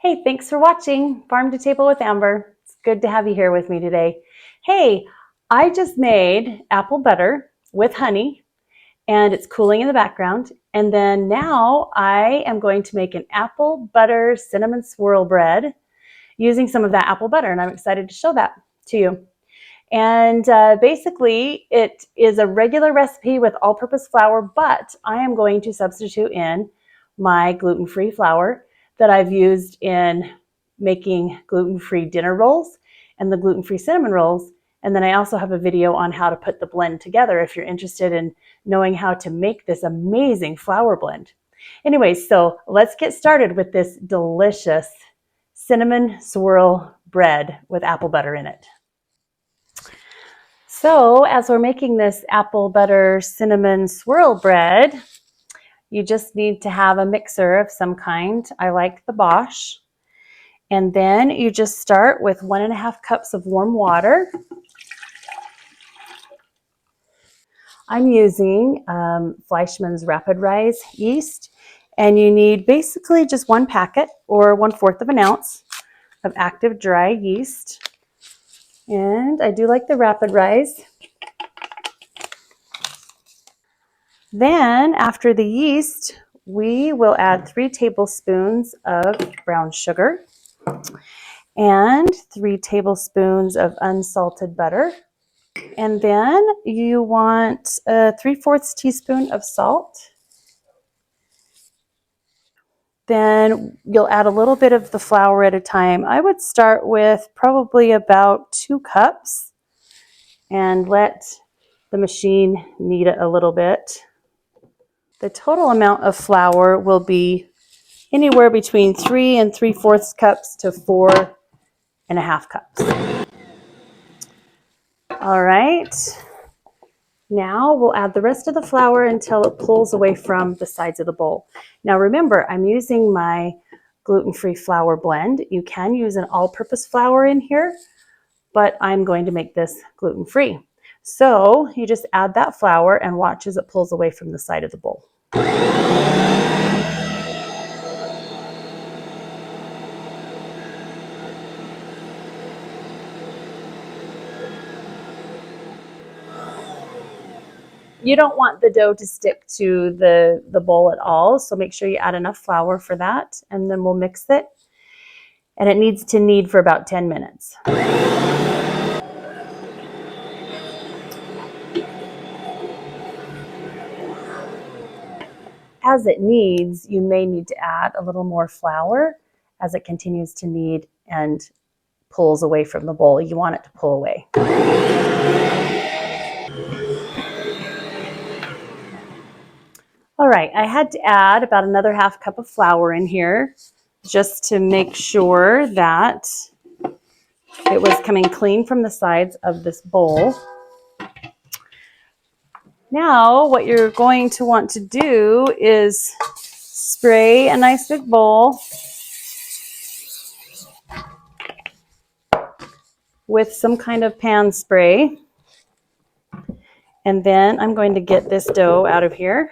Hey, thanks for watching Farm to Table with Amber. It's good to have you here with me today. Hey, I just made apple butter with honey and it's cooling in the background. And then now I am going to make an apple butter cinnamon swirl bread using some of that apple butter, and I'm excited to show that to you. And basically it is a regular recipe with all-purpose flour, but I am going to substitute in my gluten-free flour that I've used in making gluten-free dinner rolls and the gluten-free cinnamon rolls. And then I also have a video on how to put the blend together if you're interested in knowing how to make this amazing flour blend. Anyway, so let's get started with this delicious cinnamon swirl bread with apple butter in it. So as we're making this apple butter cinnamon swirl bread, you just need to have a mixer of some kind. I like the Bosch. And then you just start with 1.5 cups of warm water. I'm using Fleischmann's Rapid Rise yeast, and you need basically just 1 packet or 1/4 of an ounce of active dry yeast. And I do like the Rapid Rise. Then after the yeast, we will add 3 tablespoons of brown sugar and 3 tablespoons of unsalted butter. And then you want a 3/4 teaspoon of salt. Then you'll add a little bit of the flour at a time. I would start with probably about 2 cups and let the machine knead it a little bit. The total amount of flour will be anywhere between 3 3/4 cups to 4.5 cups. All right. Now we'll add the rest of the flour until it pulls away from the sides of the bowl. Now remember, I'm using my gluten-free flour blend. You can use an all-purpose flour in here, but I'm going to make this gluten-free. So you just add that flour and watch as it pulls away from the side of the bowl. You don't want the dough to stick to the bowl at all, so make sure you add enough flour for that, and then we'll mix it. And it needs to knead for about 10 minutes. As it kneads, you may need to add a little more flour as it continues to knead and pulls away from the bowl. You want it to pull away. All right, I had to add about another 1/2 cup of flour in here just to make sure that it was coming clean from the sides of this bowl. Now, what you're going to want to do is spray a nice big bowl with some kind of pan spray. And then I'm going to get this dough out of here.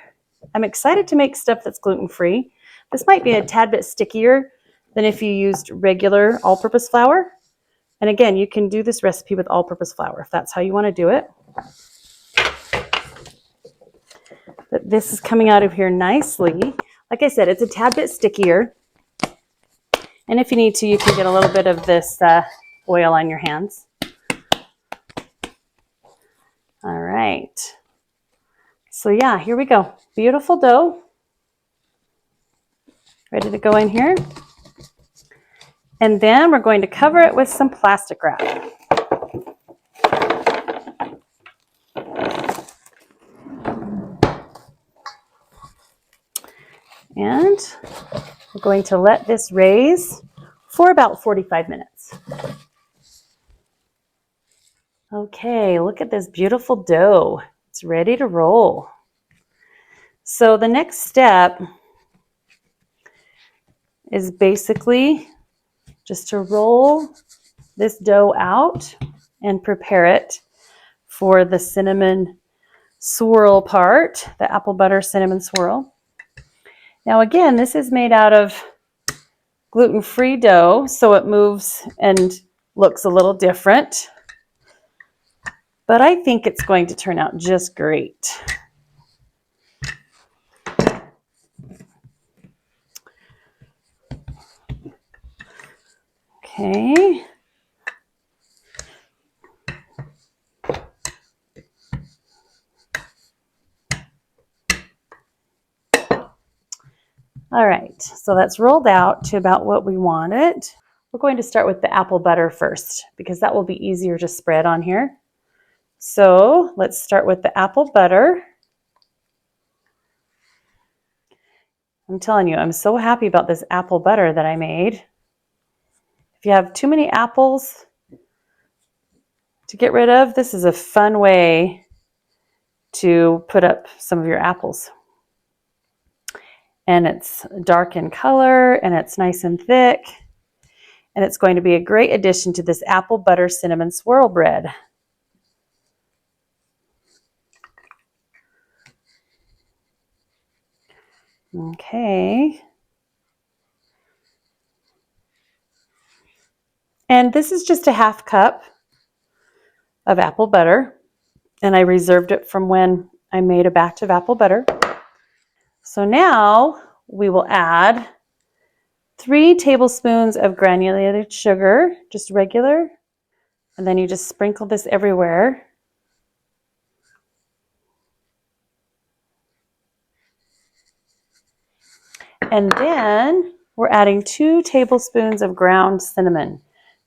I'm excited to make stuff that's gluten-free. This might be a tad bit stickier than if you used regular all-purpose flour. And again, you can do this recipe with all-purpose flour if that's how you want to do it. But this is coming out of here nicely. Like I said, it's a tad bit stickier. And if you need to, you can get a little bit of this oil on your hands. All right. So yeah, here we go. Beautiful dough. Ready to go in here. And then we're going to cover it with some plastic wrap. And we're going to let this raise for about 45 minutes. Okay, look at this beautiful dough. It's ready to roll. So the next step is basically just to roll this dough out and prepare it for the cinnamon swirl part, the apple butter cinnamon swirl. Now again, this is made out of gluten-free dough, so it moves and looks a little different. But I think it's going to turn out just great. Okay. All right, so that's rolled out to about what we wanted. We're going to start with the apple butter first because that will be easier to spread on here. So let's start with the apple butter. I'm telling you, I'm so happy about this apple butter that I made. If you have too many apples to get rid of, this is a fun way to put up some of your apples. And it's dark in color and it's nice and thick. And it's going to be a great addition to this apple butter cinnamon swirl bread. Okay. And this is just a half cup of apple butter. And I reserved it from when I made a batch of apple butter. So now we will add 3 tablespoons of granulated sugar, just regular. And then you just sprinkle this everywhere. And then we're adding 2 tablespoons of ground cinnamon.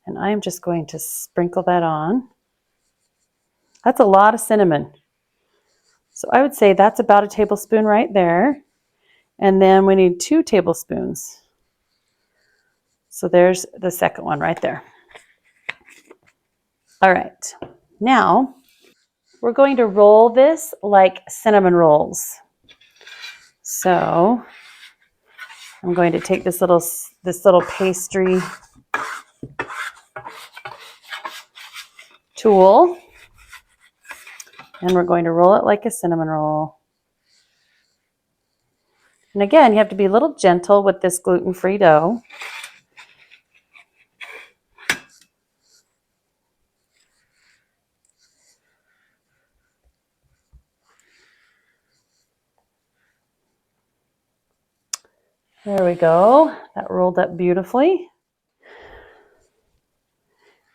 And I'm just going to sprinkle that on. That's a lot of cinnamon. So I would say that's about a tablespoon right there. And then we need 2 tablespoons. So there's the second one right there. All right, now we're going to roll this like cinnamon rolls. So I'm going to take this little pastry tool and we're going to roll it like a cinnamon roll. And again, you have to be a little gentle with this gluten-free dough. There we go. That rolled up beautifully.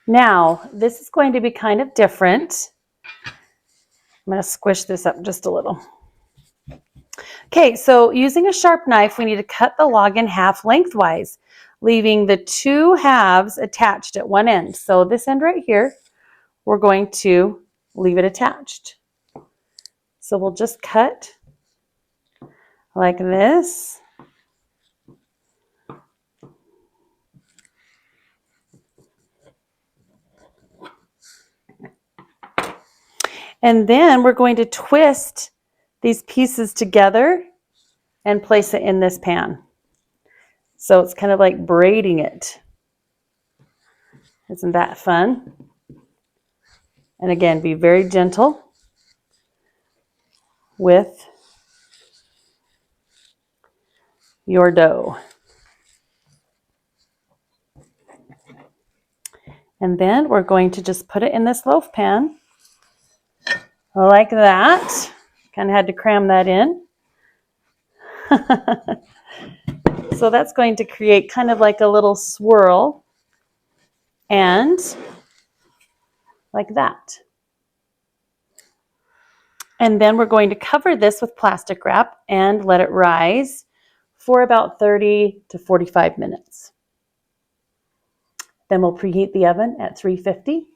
Now, this is going to be kind of different. I'm going to squish this up just a little. Okay, so using a sharp knife, we need to cut the log in half lengthwise, leaving the 2 halves attached at one end. So this end right here, we're going to leave it attached. So we'll just cut like this. And then we're going to twist these pieces together and place it in this pan. So it's kind of like braiding it. Isn't that fun? And again, be very gentle with your dough. And then we're going to just put it in this loaf pan like that. Kind of had to cram that in. So that's going to create kind of like a little swirl and like that. And then we're going to cover this with plastic wrap and let it rise for about 30 to 45 minutes. Then we'll preheat the oven at 350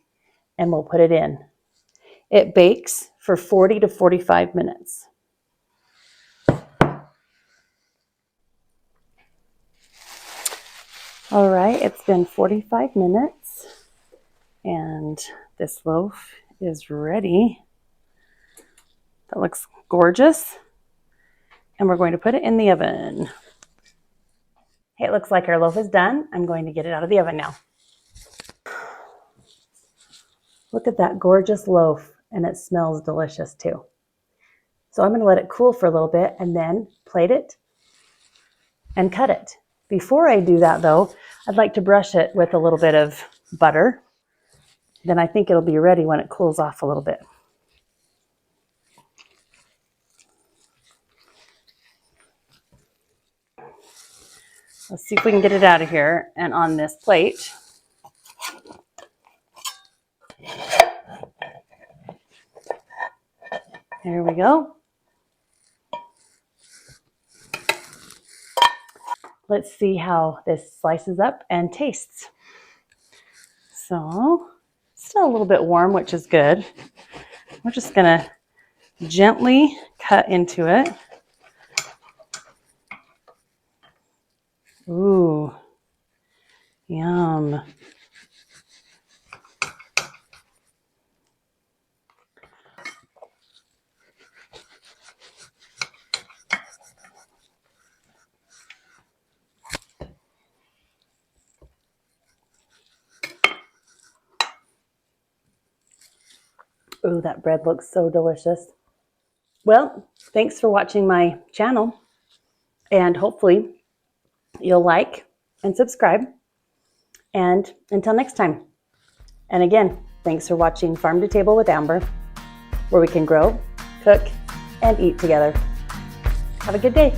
and we'll put it in. It bakes for 40 to 45 minutes. All right, it's been 45 minutes and this loaf is ready. That looks gorgeous. And we're going to put it in the oven. Hey, it looks like our loaf is done. I'm going to get it out of the oven now. Look at that gorgeous loaf, and it smells delicious too. So I'm going to let it cool for a little bit and then plate it and cut it. Before I do that though, I'd like to brush it with a little bit of butter. Then I think it'll be ready when it cools off a little bit. Let's see if we can get it out of here and on this plate. There we go. Let's see how this slices up and tastes. So, still a little bit warm, which is good. We're just gonna gently cut into it. Ooh, yum. Ooh, that bread looks so delicious. Well, thanks for watching my channel, and hopefully you'll like and subscribe. And until next time. And again, thanks for watching Farm to Table with Amber, where we can grow, cook, and eat together. Have a good day.